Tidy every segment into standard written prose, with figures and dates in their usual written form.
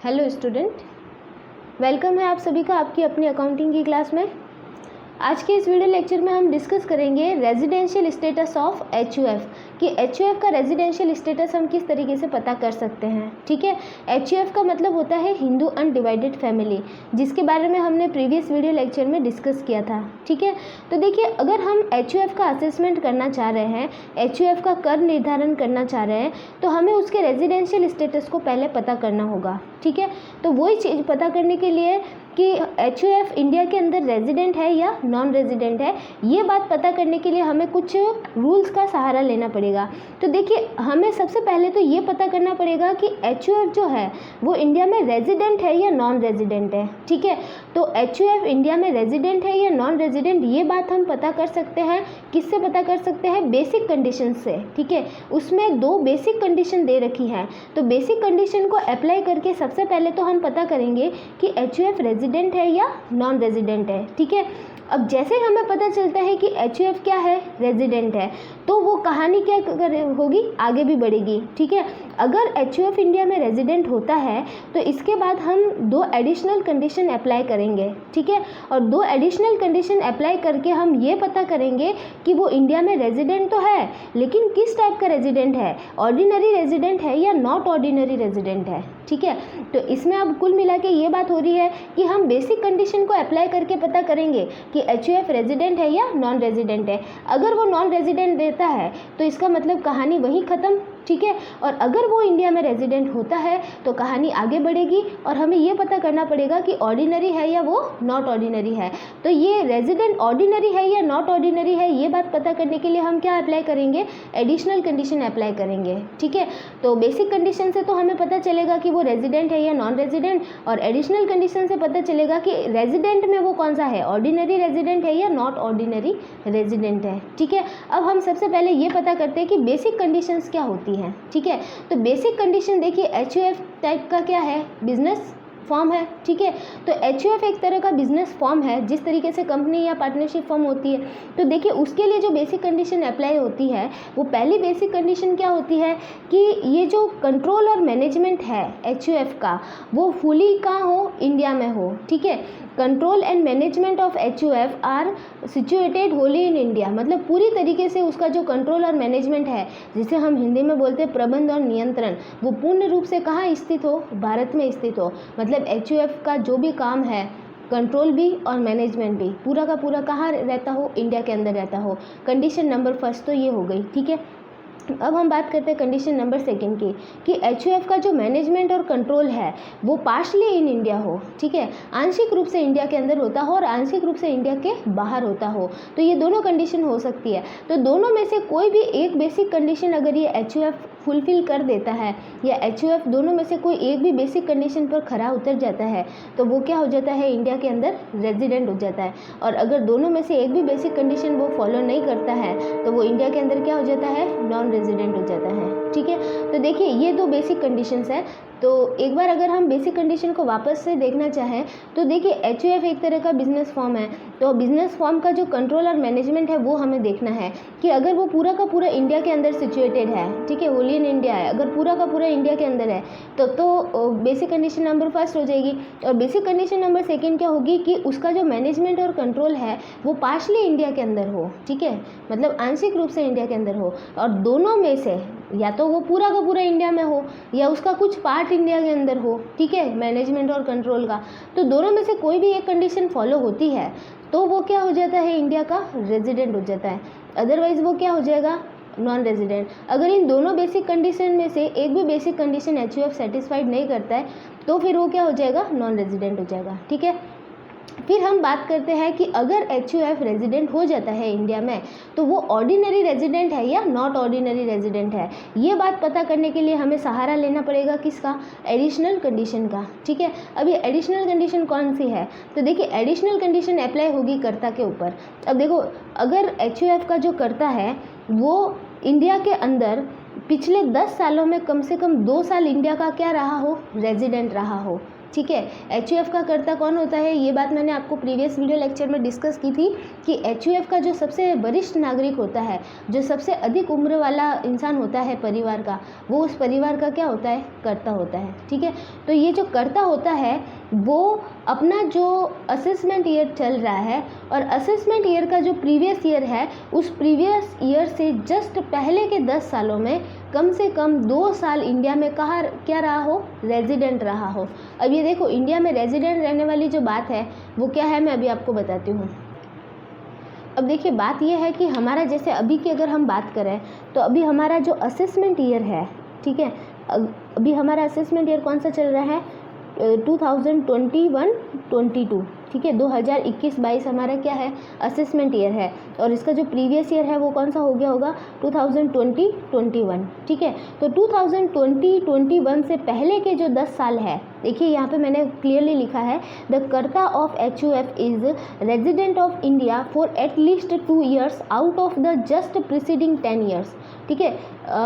Hello student, welcome है आप सभी का आपकी अपनी अकाउंटिंग की क्लास में। आज के इस वीडियो लेक्चर में हम डिस्कस करेंगे रेजिडेंशियल स्टेटस ऑफ एचयूएफ कि एचयूएफ का रेजिडेंशियल स्टेटस हम किस तरीके से पता कर सकते हैं। ठीक है, एचयूएफ का मतलब होता है हिंदू अनडिवाइडेड फैमिली, जिसके बारे में हमने प्रीवियस वीडियो लेक्चर में डिस्कस किया था। ठीक है, तो देखिए, अगर हम एचयूएफ का असेसमेंट करना चाह रहे हैं, एचयूएफ का कर निर्धारण करना चाह रहे हैं, तो हमें उसके रेजिडेंशियल स्टेटस को पहले पता करना होगा। ठीक है, तो वही चीज़ पता करने के लिए कि एचयूएफ इंडिया के अंदर रेजिडेंट है या नॉन रेजिडेंट है, ये बात पता करने के लिए हमें कुछ रूल्स का सहारा लेना पड़ेगा। तो देखिए, हमें सबसे पहले तो ये पता करना पड़ेगा कि एचयूएफ जो है वो इंडिया में रेजिडेंट है या नॉन रेजिडेंट है। ठीक है, तो एचयूएफ इंडिया में रेजिडेंट है या नॉन रेजिडेंट, ये बात हम पता कर सकते हैं। किससे पता कर सकते हैं? बेसिक कंडीशन से। ठीक है, उसमें 2 बेसिक कंडीशन दे रखी हैं, तो बेसिक कंडीशन को अप्लाई करके सबसे पहले तो हम पता करेंगे कि एचयूएफ रेजिडेंट है या नॉन रेजिडेंट है। ठीक है, अब जैसे हमें पता चलता है कि एचयूएफ क्या है, रेजिडेंट है, तो वो कहानी क्या होगी, आगे भी बढ़ेगी। ठीक है, अगर एचयूएफ इंडिया में रेजिडेंट होता है तो इसके बाद हम 2 एडिशनल कंडीशन अप्लाई करेंगे। ठीक है, और 2 एडिशनल कंडीशन अप्लाई करके हम ये पता करेंगे कि वो इंडिया में रेजिडेंट तो है, लेकिन किस टाइप का रेजिडेंट है, ऑर्डिनरी रेजिडेंट है या नॉट ऑर्डिनरी रेजिडेंट है। ठीक है, तो इसमें अब कुल मिला के ये बात हो रही है कि हम बेसिक कंडीशन को अप्लाई करके पता करेंगे कि एचयूएफ रेजिडेंट है या नॉन रेजिडेंट है। अगर वो नॉन रेजिडेंट देता है तो इसका मतलब कहानी वहीं ख़त्म। ठीक है, और अगर वो इंडिया में रेजिडेंट होता है तो कहानी आगे बढ़ेगी और हमें ये पता करना पड़ेगा कि ऑर्डिनरी है या वो नॉट ऑर्डिनरी है। तो ये रेजिडेंट ऑर्डिनरी है या नॉट ऑर्डिनरी है, ये बात पता करने के लिए हम क्या अप्लाई करेंगे, एडिशनल कंडीशन अप्लाई करेंगे। ठीक है, तो बेसिक कंडीशन से तो हमें पता चलेगा कि वो रेजिडेंट है या नॉन रेजिडेंट, और एडिशनल कंडीशन से पता चलेगा कि रेजिडेंट में वो कौन सा है, ऑर्डिनरी रेजिडेंट है या नॉट ऑर्डिनरी रेजिडेंट है। ठीक है, अब हम सबसे पहले ये पता करते हैं कि बेसिक कंडीशंस क्या होती हैं। ठीक है, तो बेसिक कंडीशन देखिए, एचयूएफ टाइप का क्या है, बिजनेस फॉर्म है। ठीक है, तो एचयूएफ एक तरह का बिजनेस फॉर्म है, जिस तरीके से कंपनी या पार्टनरशिप फॉर्म होती है। तो देखिए, उसके लिए जो बेसिक कंडीशन अप्लाई होती है, वो पहली बेसिक कंडीशन क्या होती है कि ये जो कंट्रोल और मैनेजमेंट है एचयूएफ का, वो फुली कहाँ हो, इंडिया में हो। ठीक है, control and management of HUF are situated wholly in India, मतलब पूरी तरीके से उसका जो कंट्रोल और मैनेजमेंट है, जिसे हम हिंदी में बोलते हैं प्रबंध और नियंत्रण, वो पूर्ण रूप से कहाँ स्थित हो, भारत में स्थित हो। मतलब एचयूएफ का जो भी काम है, कंट्रोल भी और मैनेजमेंट भी, पूरा का पूरा कहाँ रहता हो, इंडिया के अंदर रहता हो। कंडीशन नंबर फर्स्ट तो ये हो गई। ठीक है, अब हम बात करते हैं कंडीशन नंबर सेकंड की कि एचयूएफ का जो मैनेजमेंट और कंट्रोल है वो पार्शली इन इंडिया हो। ठीक है, आंशिक रूप से इंडिया के अंदर होता हो और आंशिक रूप से इंडिया के बाहर होता हो। तो ये दोनों कंडीशन हो सकती है। तो दोनों में से कोई भी एक बेसिक कंडीशन अगर ये एचयूएफ फुलफिल कर देता है, या एचयूएफ दोनों में से कोई एक भी बेसिक कंडीशन पर खरा उतर जाता है, तो वो क्या हो जाता है, इंडिया के अंदर रेजिडेंट हो जाता है। और अगर दोनों में से एक भी बेसिक कंडीशन वो फॉलो नहीं करता है, तो वो इंडिया के अंदर क्या हो जाता है, नॉन रेजिडेंट हो जाता है। ठीक है, तो देखिए, ये 2 बेसिक कंडीशंस हैं। तो एक बार अगर हम बेसिक कंडीशन को वापस से देखना चाहें तो देखिए, एचयूएफ एक तरह का बिजनेस फॉर्म है, तो बिजनेस फॉर्म का जो कंट्रोल और मैनेजमेंट है वो हमें देखना है कि अगर वो पूरा का पूरा इंडिया के अंदर सिचुएटेड है। ठीक है, होली इन इंडिया है, अगर पूरा का पूरा इंडिया के अंदर है तो बेसिक कंडीशन नंबर फर्स्ट हो जाएगी। और बेसिक कंडीशन नंबर सेकेंड क्या होगी कि उसका जो मैनेजमेंट और कंट्रोल है वो पार्शली इंडिया के अंदर हो। ठीक है, मतलब आंशिक रूप से इंडिया के अंदर हो, और दोनों में से या तो वो पूरा का पूरा इंडिया में हो या उसका कुछ पार्ट इंडिया के अंदर हो। ठीक है, मैनेजमेंट और कंट्रोल का, तो दोनों में से कोई भी एक कंडीशन फॉलो होती है तो वो क्या हो जाता है, इंडिया का रेजिडेंट हो जाता है। अदरवाइज वो क्या हो जाएगा, नॉन रेजिडेंट। अगर इन दोनों बेसिक कंडीशन में से एक भी बेसिक कंडीशन एचयूएफ सेटिस्फाइड नहीं करता है तो फिर वो क्या हो जाएगा, नॉन रेजिडेंट हो जाएगा। ठीक है, फिर हम बात करते हैं कि अगर एचयूएफ रेजिडेंट हो जाता है इंडिया में तो वो ऑर्डिनरी रेजिडेंट है या नॉट ऑर्डिनरी रेजिडेंट है। ये बात पता करने के लिए हमें सहारा लेना पड़ेगा किसका, एडिशनल कंडीशन का। ठीक है, अब ये एडिशनल कंडीशन कौन सी है, तो देखिए, एडिशनल कंडीशन अप्लाई होगी कर्ता के ऊपर। अब देखो, अगर एचयूएफ का जो कर्ता है वो इंडिया के अंदर पिछले 10 सालों में कम से कम 2 साल इंडिया का क्या रहा हो, रेजिडेंट रहा हो। ठीक है। HUF का कर्ता कौन होता है, ये बात मैंने आपको प्रीवियस वीडियो लेक्चर में डिस्कस की थी कि HUF का जो सबसे वरिष्ठ नागरिक होता है, जो सबसे अधिक उम्र वाला इंसान होता है परिवार का, वो उस परिवार का क्या होता है, कर्ता होता है। ठीक है। तो ये जो कर्ता होता है वो अपना जो असेसमेंट ईयर चल रहा है और असेसमेंट ईयर का जो प्रीवियस ईयर है, उस प्रीवियस ईयर से जस्ट पहले के 10 सालों में कम से कम 2 साल इंडिया में कहाँ क्या रहा हो, रेजिडेंट रहा हो। अब ये देखो, इंडिया में रेजिडेंट रहने वाली जो बात है वो क्या है, मैं अभी आपको बताती हूँ। अब देखिए, बात ये है कि हमारा जैसे अभी की अगर हम बात करें तो अभी हमारा जो असेसमेंट ईयर है, ठीक है, अभी हमारा असेसमेंट ईयर कौन सा चल रहा है, 2021-22, ठीक है, 2021-22 हमारा क्या है, असेसमेंट ईयर है। और इसका जो प्रीवियस ईयर है वो कौन सा हो गया होगा, 2020-21, ठीक है। तो 2020-21 से पहले के जो 10 साल है, देखिए यहाँ पे मैंने क्लियरली लिखा है, the karta of HUF is resident of India for at least 2 years out of the just preceding 10 years, ठीक है,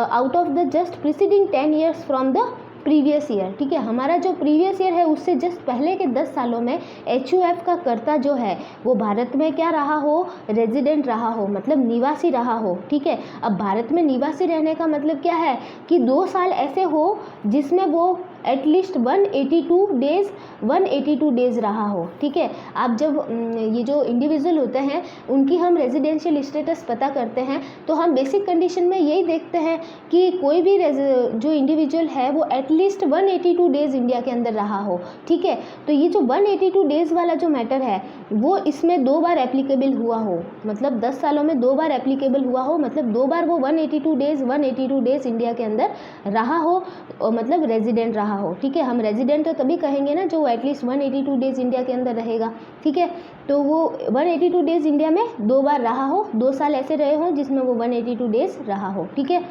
out of the just preceding 10 years from the previous year, ठीक है। हमारा जो प्रीवियस ईयर है उससे जस्ट पहले के 10 सालों में HUF का कर्ता जो है वो भारत में क्या रहा हो, रेजिडेंट रहा हो, मतलब निवासी रहा हो, ठीक है। अब भारत में निवासी रहने का मतलब क्या है कि 2 साल ऐसे हो जिसमें वो एटलीस्ट 182 डेज रहा हो, ठीक है। आप जब ये जो इंडिविजुअल होते हैं उनकी हम रेजिडेंशियल स्टेटस पता करते हैं तो हम बेसिक कंडीशन में यही देखते हैं कि कोई भी जो इंडिविजुअल है वो एटलीस्ट 182 डेज इंडिया के अंदर रहा हो, ठीक है। तो ये जो 182 डेज वाला जो मैटर है वो इसमें 2 बार एप्लीकेबल हुआ हो, मतलब 10 सालों में 2 बार एप्लीकेबल हुआ हो, मतलब 2 बार वो 182 डेज इंडिया के अंदर रहा हो, मतलब रेजिडेंट रहा हो, ठीक है। हम रेजिडेंट तो तभी कहेंगे ना जो एटलीस्ट 182 डेज इंडिया के अंदर रहेगा, ठीक है। तो वो 182 डेज इंडिया में 2 बार रहा हो, 2 साल ऐसे रहे हों जिसमें वो 182 डेज रहा हो, ठीक है।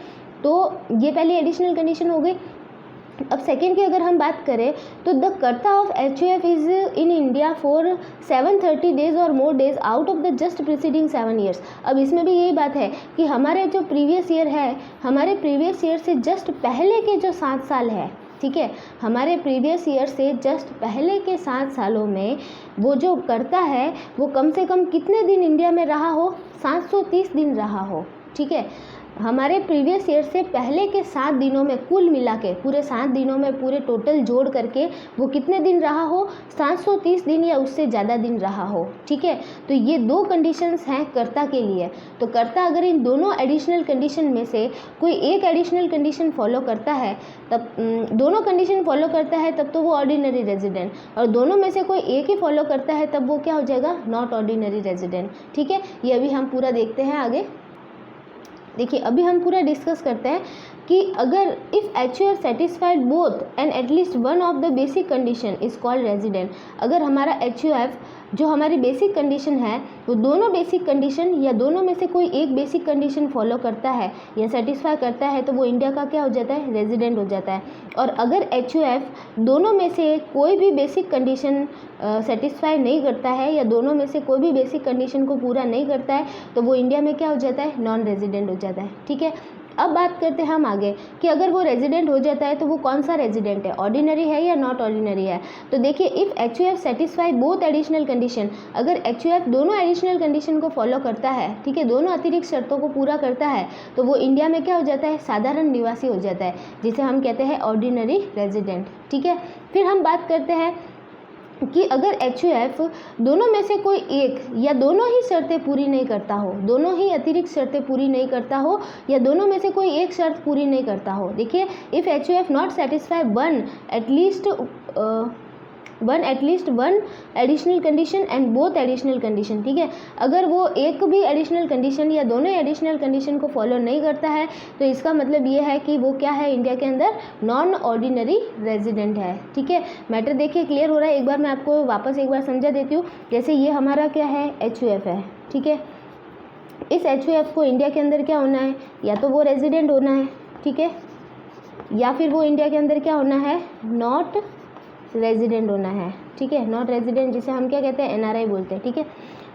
तो ये पहली एडिशनल कंडीशन हो गई। अब सेकेंड की अगर हम बात करें तो the karta of HUF is in India for 730 days और more days out of the just preceding 7 years. अब इसमें भी यही बात है कि हमारे जो प्रीवियस ईयर है, हमारे प्रीवियस ईयर से जस्ट पहले के जो 7 साल है, ठीक है, हमारे प्रीवियस ईयर से जस्ट पहले के 7 सालों में वो जो कर्ता है वो कम से कम कितने दिन इंडिया में रहा हो, 730 दिन रहा हो, ठीक है। हमारे प्रीवियस ईयर से पहले के 7 दिनों में कुल मिला के, पूरे 7 दिनों में पूरे टोटल जोड़ करके वो कितने दिन रहा हो, 730 दिन या उससे ज़्यादा दिन रहा हो, ठीक है। तो ये 2 कंडीशंस हैं कर्ता के लिए। तो कर्ता अगर इन दोनों एडिशनल कंडीशन में से कोई एक एडिशनल कंडीशन फॉलो करता है, तब दोनों कंडीशन फॉलो करता है तब तो वो ऑर्डिनरी रेजिडेंट, और दोनों में से कोई एक ही फॉलो करता है तब वो क्या हो जाएगा, नॉट ऑर्डिनरी रेजिडेंट, ठीक है। ये अभी हम पूरा देखते हैं आगे। देखिए, अभी हम पूरा डिस्कस करते हैं कि अगर if HUF satisfied both and at least one of the basic condition is called resident. अगर हमारा HUF जो हमारी बेसिक कंडीशन है वो दोनों बेसिक कंडीशन या दोनों में से कोई एक बेसिक कंडीशन फॉलो करता है या सेटिस्फाई करता है तो वो इंडिया का क्या हो जाता है, रेजिडेंट हो जाता है। और अगर HUF दोनों में से कोई भी बेसिक कंडीशन सेटिस्फाई नहीं करता है या दोनों में से कोई भी बेसिक कंडीशन को पूरा नहीं करता है तो वो इंडिया में क्या हो जाता है, नॉन रेजिडेंट हो जाता है, ठीक है। अब बात करते हैं हम आगे कि अगर वो रेजिडेंट हो जाता है तो वो कौन सा रेजिडेंट है, ऑर्डिनरी है या नॉट ऑर्डिनरी है। तो देखिए, if HUF satisfy both additional condition, अगर HUF दोनों एडिशनल कंडीशन को फॉलो करता है, ठीक है, दोनों अतिरिक्त शर्तों को पूरा करता है तो वो इंडिया में क्या हो जाता है, साधारण निवासी हो जाता है, जिसे हम कहते हैं ऑर्डिनरी रेजिडेंट, ठीक है। फिर हम बात करते हैं कि अगर HUF दोनों में से कोई एक या दोनों ही शर्तें पूरी नहीं करता हो, दोनों ही अतिरिक्त शर्तें पूरी नहीं करता हो या दोनों में से कोई एक शर्त पूरी नहीं करता हो। देखिए, if HUF not satisfy one at least one additional condition and both additional condition, ठीक है। अगर वो एक भी एडिशनल कंडीशन या दोनों एडिशनल कंडीशन को फॉलो नहीं करता है तो इसका मतलब ये है कि वो क्या है, इंडिया के अंदर नॉन ऑर्डिनरी रेजिडेंट है, ठीक है। मैटर देखिए क्लियर हो रहा है। एक बार मैं आपको वापस एक बार समझा देती हूँ। जैसे ये हमारा क्या है, HUF है, ठीक है। इस HUF को इंडिया के अंदर क्या होना है, या तो वो रेजिडेंट होना है, ठीक है, या फिर वो इंडिया के अंदर क्या होना है, नॉट रेजिडेंट होना है, ठीक है। नॉट रेजिडेंट जिसे हम क्या कहते हैं, NRI बोलते हैं, ठीक है।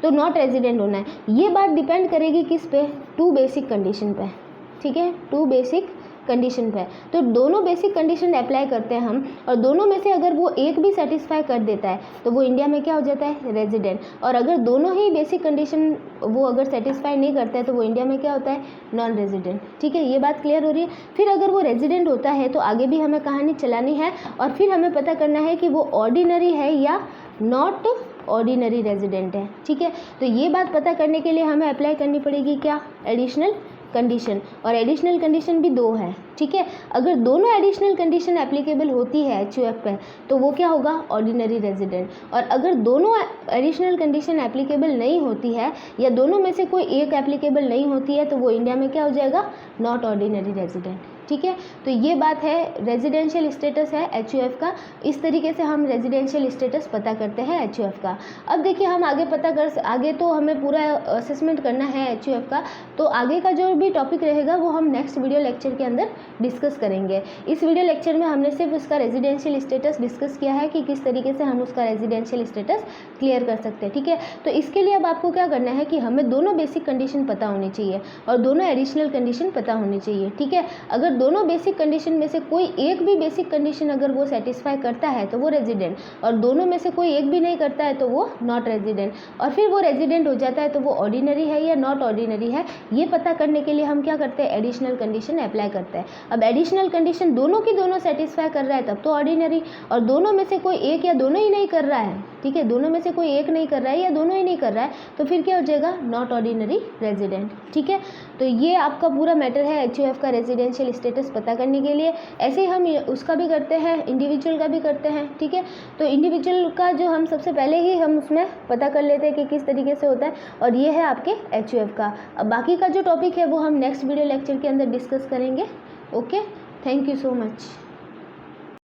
तो नॉट रेजिडेंट होना है। ये बात डिपेंड करेगी किस पे, 2 बेसिक कंडीशन पे, ठीक है, 2 बेसिक कंडीशन पे है, तो दोनों बेसिक कंडीशन अप्लाई करते हैं हम, और दोनों में से अगर वो एक भी सेटिस्फाई कर देता है तो वो इंडिया में क्या हो जाता है, रेजिडेंट। और अगर दोनों ही बेसिक कंडीशन वो अगर सेटिस्फाई नहीं करता है तो वो इंडिया में क्या होता है, नॉन रेजिडेंट। ठीक है, ये बात क्लियर हो रही है। फिर अगर वो रेजिडेंट होता है तो आगे भी हमें कहानी चलानी है, और फिर हमें पता करना है कि वो ऑर्डिनरी है या नॉट ऑर्डिनरी रेजिडेंट है। ठीक है, तो ये बात पता करने के लिए हमें अप्लाई करनी पड़ेगी क्या, एडिशनल कंडीशन, और एडिशनल कंडीशन भी 2 है। ठीक है, अगर दोनों एडिशनल कंडीशन एप्लीकेबल होती है HUF पे तो वो क्या होगा, ऑर्डिनरी रेजिडेंट। और अगर दोनों एडिशनल कंडीशन एप्लीकेबल नहीं होती है या दोनों में से कोई एक एप्लीकेबल नहीं होती है तो वो इंडिया में क्या हो जाएगा, नॉट ऑर्डिनरी रेजिडेंट। ठीक है, तो ये बात है, रेजिडेंशियल स्टेटस है HUF का। इस तरीके से हम रेजिडेंशियल स्टेटस पता करते हैं HUF का। अब देखिए हम आगे तो हमें पूरा असेसमेंट करना है HUF का, तो आगे का जो भी टॉपिक रहेगा वो हम नेक्स्ट वीडियो लेक्चर के अंदर डिस्कस करेंगे। इस वीडियो लेक्चर में हमने सिर्फ उसका रेजिडेंशियल स्टेटस डिस्कस किया है कि किस तरीके से हम उसका रेजिडेंशियल स्टेटस क्लियर कर सकते हैं। ठीक है, तो इसके लिए अब आपको क्या करना है कि हमें दोनों बेसिक कंडीशन पता होनी चाहिए और दोनों एडिशनल कंडीशन पता होनी चाहिए। ठीक है, अगर दोनों बेसिक कंडीशन में से कोई एक भी बेसिक कंडीशन अगर वो सेटिस्फाई करता है तो वो रेजिडेंट, और दोनों में से कोई एक भी नहीं करता है तो वो नॉट रेजिडेंट, और फिर वो रेजिडेंट हो जाता है तो वो ऑर्डिनरी है या नॉट ऑर्डिनरी है, ये पता करने के लिए हम क्या करते हैं, एडिशनल कंडीशन अप्लाई करते हैं। अब एडिशनल कंडीशन दोनों की दोनों सेटिस्फाई कर रहा है तब तो ऑर्डिनरी, और दोनों में से कोई एक या दोनों ही नहीं कर रहा है, ठीक है, दोनों में से कोई एक नहीं कर रहा है या दोनों ही नहीं कर रहा है तो फिर क्या हो जाएगा, नॉट ऑर्डिनरी रेजिडेंट। ठीक है, तो ये आपका पूरा मैटर है HUF का रेजिडेंशियल स्टेटस पता करने के लिए। ऐसे ही हम उसका भी करते हैं, इंडिविजुअल का भी करते हैं। ठीक है, तो इंडिविजुअल का जो हम सबसे पहले ही हम उसमें पता कर लेते हैं कि किस तरीके से होता है, और ये है आपके HUF का। अब बाकी का जो टॉपिक है वो हम नेक्स्ट वीडियो लेक्चर के अंदर डिस्कस करेंगे। Okay, thank you so much.